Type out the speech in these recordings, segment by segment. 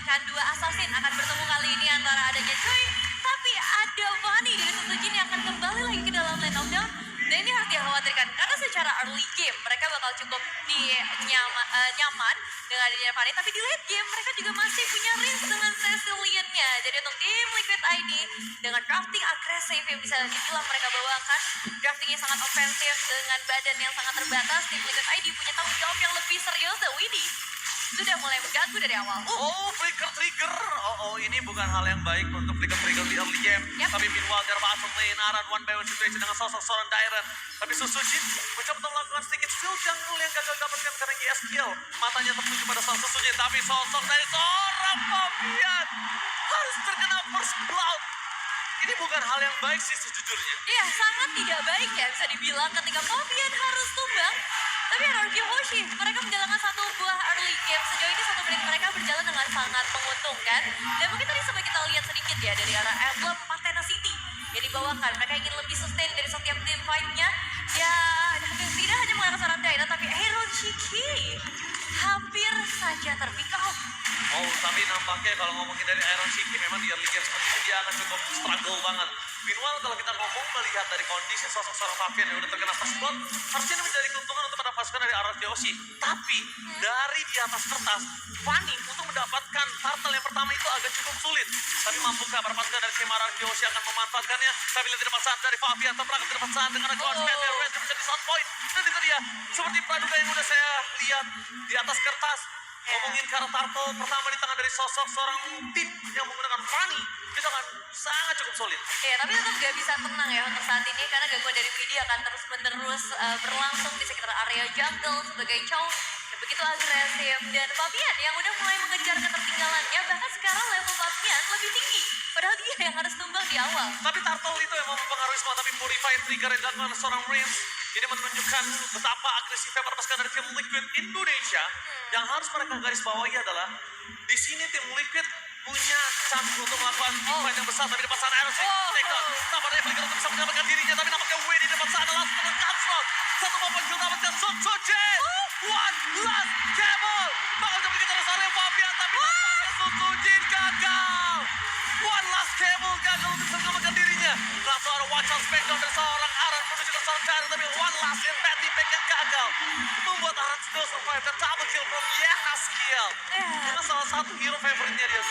merupakan dua assassin akan bertemu kali ini antara adanya Choi, tapi ada Vani dari Setsujin yang akan kembali lagi ke dalam lane of down. Dan ini harus dikhawatirkan karena secara early game mereka bakal cukup nyaman dengan adanya Vani, tapi di late game mereka juga masih punya risk dengan Cecilian-nya. Jadi untuk tim Liquid ID dengan drafting agresif yang bisa dibilang mereka bawakan, drafting yang sangat ofensif dengan badan yang sangat terbatas, tim Liquid ID punya tanggung jawab yang lebih serius. Dan Widdy sudah mulai mengganggu dari awal. Oh, flicker trigger. Oh, ini bukan hal yang baik untuk flicker trigger di early game. Yep. Tapi meanwhile, they're about to play in Aran one by one situation dengan sosok seorang Dairen. Tapi Setsujin mencoba untuk melakukan sedikit steal jungle yang gagal dapatkan karena GS kill. Matanya tertuju pada sang Setsujin, tapi sosok dari seorang Fabian harus terkena first blood. Ini bukan hal yang baik sih sejujurnya. Iya, sangat tidak baik ya bisa dibilang ketika Fabian harus tumbang. Tapi RRQ Hoshi, mereka menjalankan satu buah early game. Sejauh ini 1 menit mereka berjalan dengan sangat menguntungkan. Dan mungkin tadi sampai kita lihat sedikit ya dari arah emblem Patena City yang dibawakan. Mereka ingin lebih sustain dari setiap team fight-nya. Ya, tidak hanya menggunakan seorang Daina, tapi Aaron Shiki hampir saja terpick off. Oh, tapi nampaknya kalau ngomongin dari Iron City memang di early game seperti ini dia akan cukup struggle banget. Meanwhile kalau kita ngomong melihat dari kondisi sosok seorang Fabian yang udah terkena first blood, harusnya ini menjadi keuntungan untuk mendapatkan dari RRQ Hoshi. Tapi dari di atas kertas, Fanny untuk mendapatkan turtle yang pertama itu agak cukup sulit. Tapi mampukah perempatan dari tim RRQ Hoshi akan memanfaatkannya? Tapi lihat tidak pasangan dari Fabian, terperangkap tidak pasangan dengan Ghost Pet yang bisa di sound point. Dan itu dia, seperti praduga yang udah saya lihat di atas kertas. Ngomongin karena turtle pertama di tangan dari sosok seorang tim yang menggunakan Fanny, itu akan sangat cukup solid. Iya, tapi tetap gak bisa tenang ya untuk saat ini karena gangguan dari Widdy akan terus-menerus berlangsung di sekitar area jungle sebagai Chow yang begitu agresif. Dan Fabian yang udah mulai mengejar ketertinggalannya, bahkan sekarang level Fabian lebih tinggi. Padahal dia yang harus tumbang di awal. Tapi turtle itu yang mempengaruhi semua, tapi Purify trigger yang dilakukan oleh seorang Reigns ini menunjukkan betapa agresifnya perpasukan dari tim Liquid Indonesia. Yang harus mereka garis bawahi adalah di sini tim Liquid punya chance untuk melakukan fight yang besar, tapi di pasangan Iron Six take down. Nampaknya Flicker untuk bisa menyelamatkan dirinya, tapi nampaknya Wade di depan sana langsung dengan Cutthroat. Satu momen kill dapatkan Setsujin. One last cable. Bakal coba kita oleh Fabian, tapi Setsujin gagal. One last cable gagal untuk bisa menyelamatkan dirinya. Langsung ada watch out smackdown dari seorang Aran menuju ke seorang Dairen, tapi one last impact yang gagal membuat Aran still survive dan double kill from Yahaskia. Karena salah satu hero favoritnya dia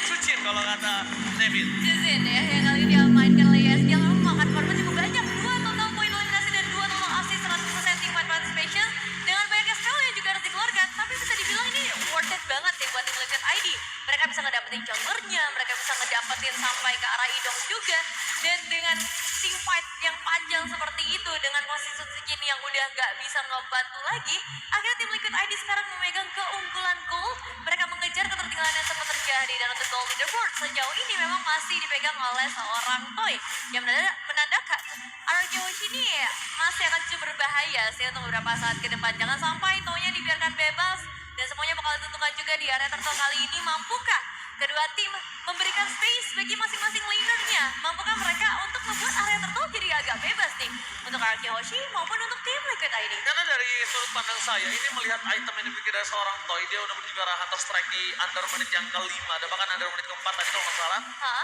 Sucin kalau kata Nevin. Sucin ya, yang kali ini diamainkan oleh Yaskia lalu memakan korban cukup banyak. 2 total poin eliminasi dan 2 total assist, 100% team fight participation. Dengan banyaknya skill yang juga harus dikeluarkan, tapi bisa dibilang ini worth it banget ya buat tim Liquid ID. Mereka bisa ngedapetin junglernya, mereka bisa ngedapetin sampai ke arah Idong juga. Dan dengan team fight yang panjang seperti itu, dengan posisi Setsujin yang udah gak bisa ngebantu lagi, akhirnya tim Liquid ID sekarang memegang keunggulan gold. Mereka mengejar ketertinggalan yang sempat terjadi, dan untuk gold leaderboard sejauh ini memang masih dipegang oleh seorang Toy yang menandakan RRQ Hoshi ini masih akan cukup berbahaya sih untuk beberapa saat ke depan. Jangan sampai Toy-nya dibiarkan bebas dan semuanya bakal ditentukan juga di area turtle kali ini. Mampukah kedua tim memberikan space bagi masing-masing lanernya? Mampukah mereka untuk membuat area turtle jadi agak bebas nih untuk RRQ Hoshi maupun untuk tim Liquid ID? Karena dari sudut pandang saya, ini melihat item yang dimiliki dari seorang Toy, dia udah menuju ke arah Hunter Strike di under menit yang ke-5 dan bahkan under menit ke-4 tadi kalau nggak salah.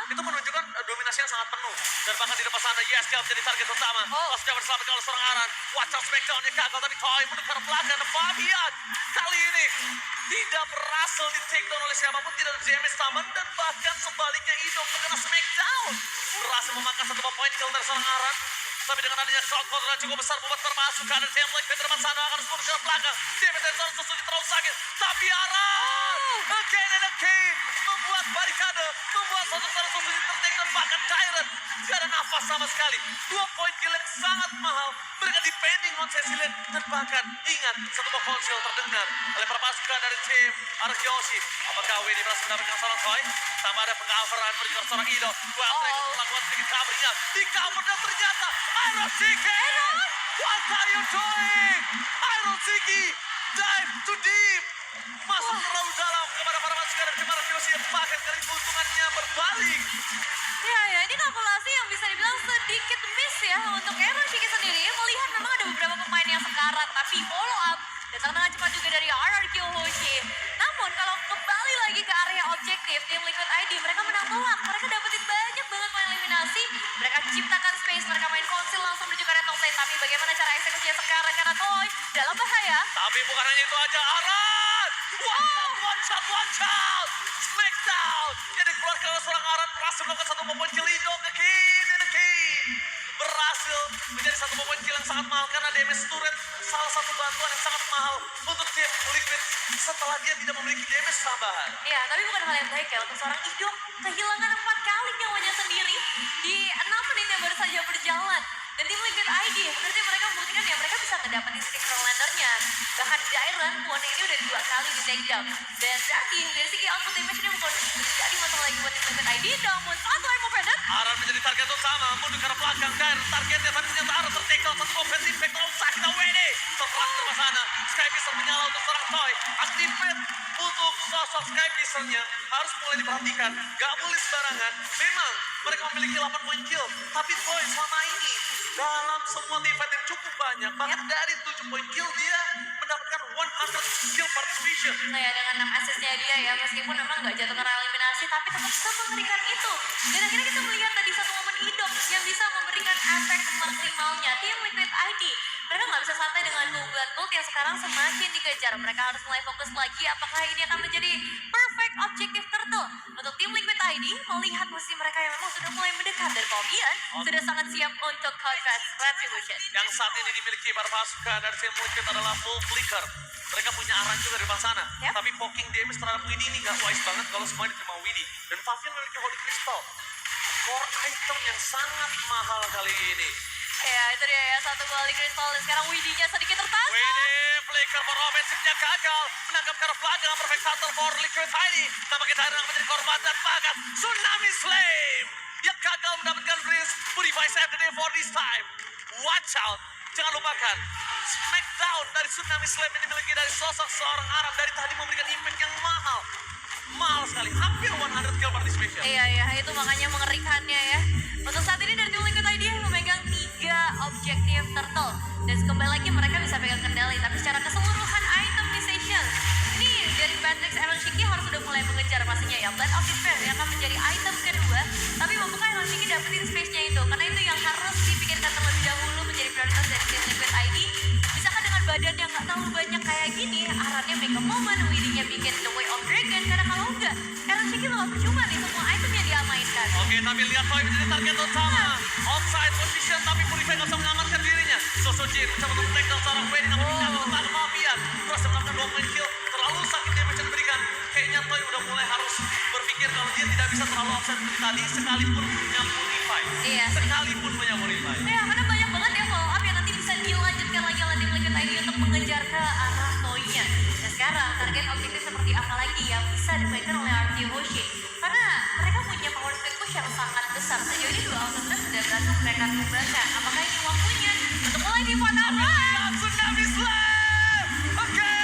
Itu menunjukkan dominasi yang sangat penuh. Dan bahkan di depan sana Yaskia menjadi target utama. Pasca berselamatkan oleh seorang Aran. Watch out smackdown-nya gagal, tapi Toy menuju ke arah belakang. Dan Fabian kali ini tidak berhasil di take down oleh siapapun, tidak ada damage taman, dan bahkan sebaliknya Idong terkena smackdown. Berhasil memangkas 1 poin kill dari seorang Aran. Tapi dengan adanya crowd control cukup besar membuat termasuk ada tim Liquid depan sana akan mundur ke belakang. Damage dari seorang Setsujin terlalu sakit. Tapi Aran again and again membuat barikade, membuat seorang Setsujin tertek dan bahkan Dairen gak ada nafas sama sekali. 2 poin kill yang sangat mahal. Mereka depending on Cecilian dan bahkan ingat 1 buah konsil terdengar oleh perpasukan dari tim RRQ Hoshi. Apakah Winnie berhasil mendapatkan seorang Toy? Sama ada pengoveran menuju ke seorang Ido. Melakukan sedikit covernya. Di cover dan ternyata Iron Shiki! What are you doing? Iron Shiki dive too deep. Masuk terlalu dalam kepada para pasukan dari tim RRQ Hoshi yang bahkan kali keuntungannya berbalik. Ya, ini kalkulasi yang bisa dibilang sedikit miss ya untuk Aaron Shiki sendiri. Melihat memang ada beberapa pemain yang sekarat, tapi follow up datang dengan cepat juga dari RRQ Hoshi. Namun kalau kembali kembali lagi ke area objektif, tim Liquid ID, mereka menang telak. Mereka dapetin banyak banget poin eliminasi. Mereka ciptakan space, mereka main konsil langsung menuju ke area top lane. Tapi bagaimana cara eksekusinya sekarang karena Toy dalam bahaya. Tapi bukan hanya itu aja, Aran! One shot! Smackdown! Yang dikeluarkan oleh seorang Aran berhasil melakukan satu momen kill Indo ke King and the King. Berhasil menjadi satu momen kill yang sangat mahal karena damage turret salah satu bantuan yang sangat mahal untuk tim Liquid setelah dia tidak memiliki damage tambahan. Ya, tapi bukan hal yang baik ya untuk seorang Idok kehilangan 4 kali nyawanya sendiri di 6 menit yang baru saja berjalan. Dan tim Liquid ID, berarti mereka membuktikan ya mereka bisa ngedapetin stick landernya. Bahkan Dairon, puannya ini udah 2 kali di take down. Dan berarti dari segi output damage ini bukan jadi masalah lagi buat tim Liquid ID. Namun satu Emo Pendant. Aran menjadi target utama, mundur ke arah belakang. Dairon targetnya, tapi ternyata Aran tertackle satu offensive back lawan Sakina Wede. Terang ke sana, Sky Pistol menyala untuk seorang Toy. Aktifat untuk sosok Sky Pistolnya harus mulai diperhatikan. Gak boleh sembarangan. Memang mereka memiliki 8 poin kill, tapi Toy selama ini dalam semua event yang cukup banyak, bahkan dari 7 poin kill dia mendapatkan 100 kill participation. Nah ya, dengan 6 assist-nya dia ya, meskipun memang gak jatuh karena eliminasi, tapi tetap semengerikan itu. Dan akhirnya kita melihat tadi satu momen Idok yang bisa memberikan efek maksimalnya. Tim Liquid ID, mereka gak bisa santai dengan Google Gold yang sekarang semakin dikejar. Mereka harus mulai fokus lagi, apakah ini akan menjadi perfect objective turtle untuk tim Liquid ID melihat musim mereka yang memang sudah mulai mendekat dan kemudian sudah sangat siap untuk Contrast Retribution. Yang saat ini dimiliki para pasukan dari tim Liquid adalah full flicker. Mereka punya Aran juga di bawah sana. Yep. Tapi poking damage terhadap Widdy ini gak wise banget kalau semua diterima Widdy. Dan Favian memiliki Holy Crystal. Core item yang sangat mahal kali ini. Ya itu dia ya, satu kali kristal dan sekarang Widdy-nya sedikit tertangkap. Widdy, flicker for offensive-nya gagal. Menangkap ke arah belakang, perfect hunter for Liquid ID. Tampaknya Dairon akan menjadi korban dan bahkan Tsunami Flame. Yang gagal mendapatkan Breeze. Purify save the day for this time. Watch out. Jangan lupakan, Smackdown dari Tsunami Slam yang dimiliki dari sosok seorang Aran dari tadi memberikan impact yang mahal. Mahal sekali, hampir 100 kill participation. Iya, itu makanya mengerikannya ya. Untuk saat ini dari tim Liquid ID memegang 3 objektif turtle. Dan kembali lagi mereka bisa pegang kendali, tapi secara keseluruhan itemization. Ini dari Patrick Aaron Shiki harus sudah mulai mengejar pastinya ya. Blade of Despair yang akan menjadi item kedua. Tapi mampukah Aaron Shiki dapetin space-nya itu? Karena itu yang harus dipikirkan terlebih dahulu menjadi prioritas dari tim Liquid ID. Misalkan dengan badan yang gak terlalu banyak kayak gini, Arannya make a moment, Widdy-nya bikin The Way of Dragon. Karena kalau enggak, Aaron Shiki bakal percuma nih semua itemnya dia mainkan. Oke, tapi lihat Toy menjadi target utama. Outside position, tapi Purify gak bisa mengamankan dirinya. Sosojin mencoba untuk tackle seorang Weddy, namun dijaga oleh tangan Mafian. Terus melakukan 2 point kill, terlalu sakit damage yang diberikan. Kayaknya Toy udah mulai harus berpikir kalau dia tidak bisa terlalu offset seperti tadi, sekalipun punya Purify. Iya. Sekalipun punya Purify. Ya, karena banyak banget ya follow up yang nanti bisa dilanjutkan lagi oleh tim Liquid ID untuk mengejar ke arah Toy-nya. Dan sekarang target objektif seperti apa lagi yang bisa dimainkan oleh RT Hoshi? Karena mereka punya power split push yang sangat besar. Sejauh ini 2 outlet sudah berhasil mereka kembangkan. Apakah ini waktunya untuk mulai di point Aran? Tsunami Slam! Oke,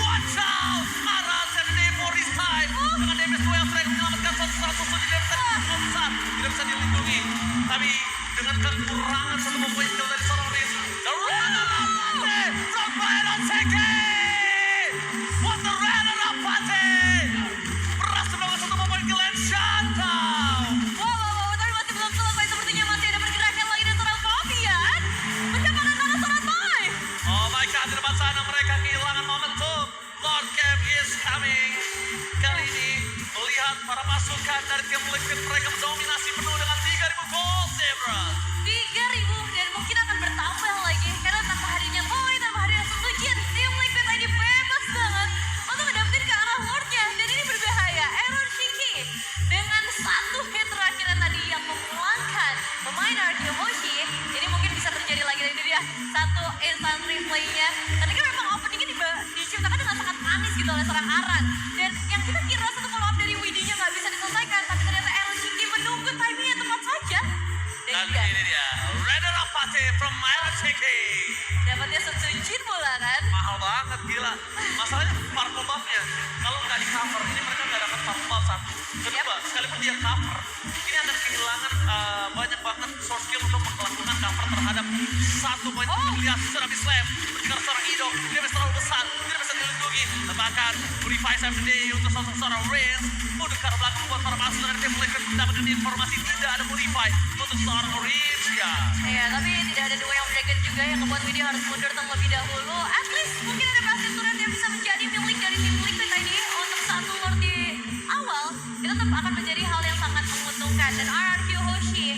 watch out! Aran set the day for this time. Dengan damage 2 yang sudah menyelamatkan satu di damage besar. Tidak bisa dilindungi. Tapi dengan kekurangan satu poin kill dari seorang Riz. The runner-up party from Byron Seki! What the runner-up party! Berhasil melakukan satu poin kill and shutdown! Wow, tapi masih belum selesai. Sepertinya masih ada pergerakan lagi dari seorang Fabian. Mendapatkan tangan seorang Toy. Oh my god, di depan sana mereka kehilangan momentum. Lord Cap is coming. Kali ini melihat para pasukan dari tim Liquid mereka mendominasi penuh dengan 3.000 gold, Zebra. 3.000 dan mungkin akan bertambah lagi karena tanpa hadirnya Toy, tanpa hadirnya Sujin, tim Liquid ID bebas banget untuk ngedapetin ke arah Lordnya. Dan ini berbahaya. Aaron Shiki dengan 1 hit terakhir tadi yang memulangkan pemain RT Hoshi. Ini mungkin bisa terjadi lagi. Dan ini dia satu instant replay-nya. Tadi kan memang openingnya diciptakan dengan sangat manis gitu oleh seorang Aran. Dan yang kita kira satu follow up dari Widdy-nya gak bisa diselesaikan, tapi ternyata Aaron Shiki menunggu timing-nya tepat saja. Dan ini dia, runner-up party from Iron Seki. dapatnya Sujin pula kan. Mahal banget, gila. Masalahnya purple buff-nya, kalau nggak di cover, ini mereka nggak dapat purple buff satu. Kedua, sekalipun dia cover, ini akan kehilangan banyak banget source skill untuk melakukan cover terhadap satu poin. Lihat, Tsunami Slam, bergerak seorang Ido, dia bisa terlalu besar, dia bisa dilindungi. bahkan Purify Day untuk seorang Reigns. Untuk ke arah belakang buat para masuk dengan tim Liquid mendapatkan informasi tidak ada Purify untuk seorang Reigns ya. Iya, tapi tidak ada dua yang Dragon juga yang membuat Widya harus mundur terlebih dahulu. At least mungkin ada passive turret yang bisa menjadi milik dari tim Liquid tadi untuk satu Lord di awal. Itu tetap akan menjadi hal yang sangat menguntungkan. Dan RRQ Hoshi,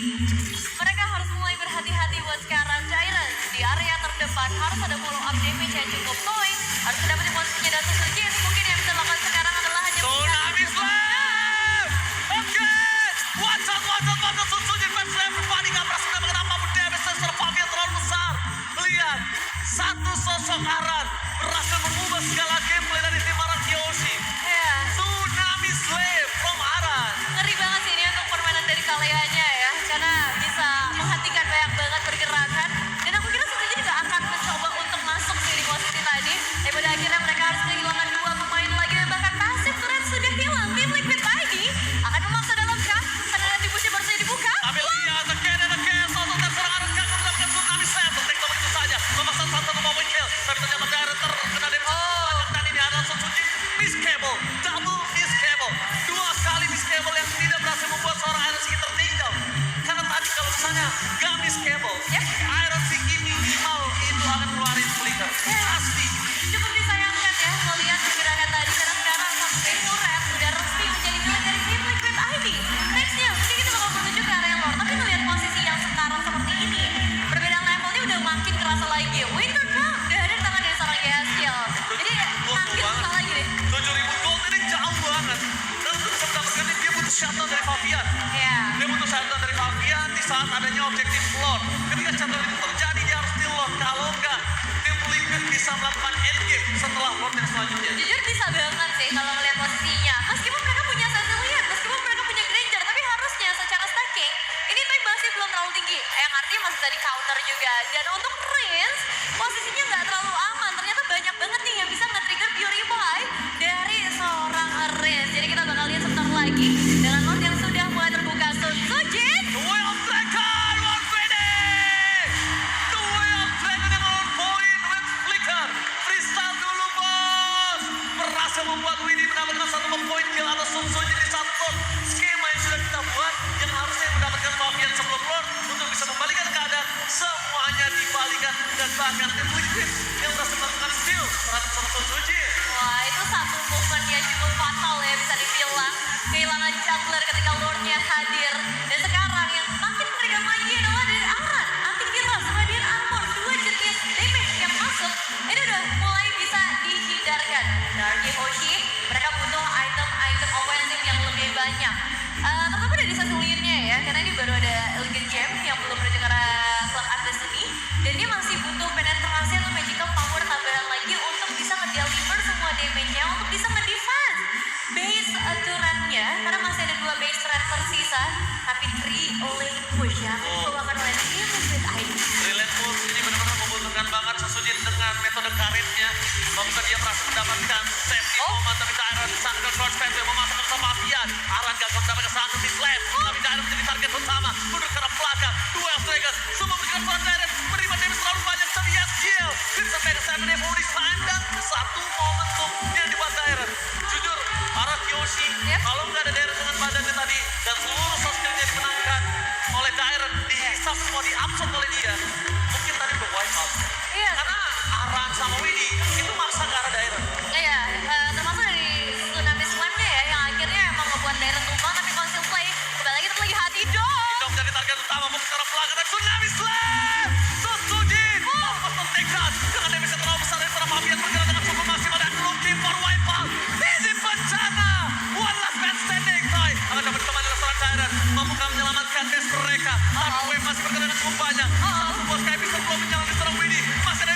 mereka harus mulai berhati-hati buat sekarang. Jairen di area terdepan harus ada follow up damage yang cukup point. Harus mendapatkan posisinya dan Susujin. Mungkin yang bisa dilakukan sekarang adalah hanya Tsunami Slam! Oke! Watch out, Susujin fans everybody gak berhasil mendapatkan apapun damage dan seorang Fabi yang terlalu besar. Lihat, satu sosok Aran berhasil mengubah segala gameplay dari tim RRQ Hoshi. ya, Tsunami Slam from Aran. ngeri banget sih ini untuk permainan dari Kaleanya ya. Karena bisa menghentikan banyak banget pergerakan. Dan aku kira Susujin juga akan mencoba untuk masuk sih di posisi tadi. Tapi pada akhirnya mereka harus kehilangan dua pemain lagi. Dan bahkan passive turret sudah hilang. Tim Liquid ID akan memaksa dalam kah? Karena retribusi baru saja dibuka. Tapi lihat, again and again, sosok dan serangan gak akan mendapatkan Tsunami Slam. Teknik begitu saja, memasang satu poin kill. Tapi ternyata Jairen terkena damage banyak. Dan ini adalah Susujin miss cable, double miss cable. Dua kali miss cable yang tidak berhasil membuat seorang Iron Siki tertinggal. Karena tadi kalau misalnya gak miss cable, Iron Siki minimal itu akan keluarin flicker. Pasti. Cukup disayangkan ya melihat pergerakan tadi. Karena sekarang sampai turret sudah resmi menjadi milik dari tim Liquid ID. Nextnya mungkin kita bakal menuju ke area Lord. Tapi melihat posisi yang sekarang seperti ini, perbedaan levelnya udah makin kerasa lagi. Winter Crown udah ada di tangan dari seorang Yasiel. Jadi makin susah lagi deh. 7.000 gold ini jauh banget. Dan untuk bisa mendapatkan ini, dia butuh shutdown dari Fabian. Ya. Dia butuh shutdown dari Fabian di saat adanya objektif Lord. Ketika shutdown itu terjadi, dia harus steal Lord. Kalau enggak, tim Liquid bisa melakukan endgame setelah Lord yang selanjutnya. Jujur bisa banget sih kalau melihat posisinya. Meskipun mereka punya Cecilian, meskipun mereka punya Granger, tapi harusnya secara stacking, ini time masih belum terlalu tinggi. Yang artinya masih bisa di counter juga. Dan untuk Reigns, posisinya nggak terlalu aman. Ternyata banyak banget nih yang bisa nge-trigger Purify dari seorang Reigns. Jadi kita bakal lihat sebentar lagi dengan Lord yang sudah mulai terbuka. Susujin! The Way of Dragon, Lord ready! The Way of Dragon yang on point with flicker. Freestyle dulu, bos! Berhasil membuat Winnie mendapatkan satu poin kill atas Susujin di satu Lord. Skema yang sudah kita buat, yang harusnya mendapatkan Fabian sebelum Lord untuk bisa membalikan keadaan. Semuanya dibalikan dan bahkan tim Liquid yang berhasil melakukan steal terhadap seorang Susujin. Wah, itu satu movement yang cukup fatal ya bisa dibilang. Kehilangan jungler ketika Lordnya hadir. Dan sekarang yang makin mengerikan lagi adalah dari Aran. Antivirus, Radiant Armor, dua jenis damage yang masuk. Ini udah mulai bisa dihindarkan. Darky Hoshi, mereka butuh item-item offensive yang lebih banyak. Terutama dari Cecilian-nya ya, karena ini baru ada Elegant Gem yang belum menuju ke arah Clock of Destiny. Dan dia masih butuh penetrasi atau magical power tambahan lagi untuk bisa nge-deliver semua damage-nya, untuk bisa nge-defense base turret-nya. Karena masih ada dua base turret tersisa, tapi 3 lane push yang dibawakan oleh tim Liquid ID. Brilliant Wolves ini benar-benar membutuhkan banget Susujin dengan metode karetnya. Semoga dia berhasil mendapatkan save di momen, tapi Jairen sangat short fence yang memasukkan ke Fabian. Aran gagal mendapatkan satu di flash, tapi Jairen menjadi target utama. Mundur ke arah belakang, dua Dragons, semua menunjukkan seorang Jairen menerima damage terlalu banyak, tapi Yasiel bisa mega 7 day for this time dan satu momentum yang dibuat Jairen. Jujur, para Kyoshi, kalau nggak ada Jairen dengan badannya tadi dan seluruh soft skill-nya dimenangkan oleh Jairen, dihisap semua, diabsorb oleh dia, mungkin tadi udah wipe out. Iya. Karena Aran sama Winnie itu maksa ke arah Jairen. Iya, termasuk dari Tsunami Slam-nya ya, yang akhirnya emang ngebuat Darren tumbang, tapi conceal play kembali lagi terlagi hati dong. Dok dari target utama mau ke arah belakang dan Tsunami Slam! Susujin! Almost tekad dengan damage yang terlalu besar dari seorang Fabian bergerak dengan cukup maksimal dan looking for wipe out. Ini bencana! One last man standing, Toy. Akan dapat kembali ke seorang Jairen. Mampukah menyelamatkan base mereka? Tapi wave masih bergerak dengan cukup banyak. Satu bos kayak bisa belum menyelamatkan seorang Winnie. Masih ada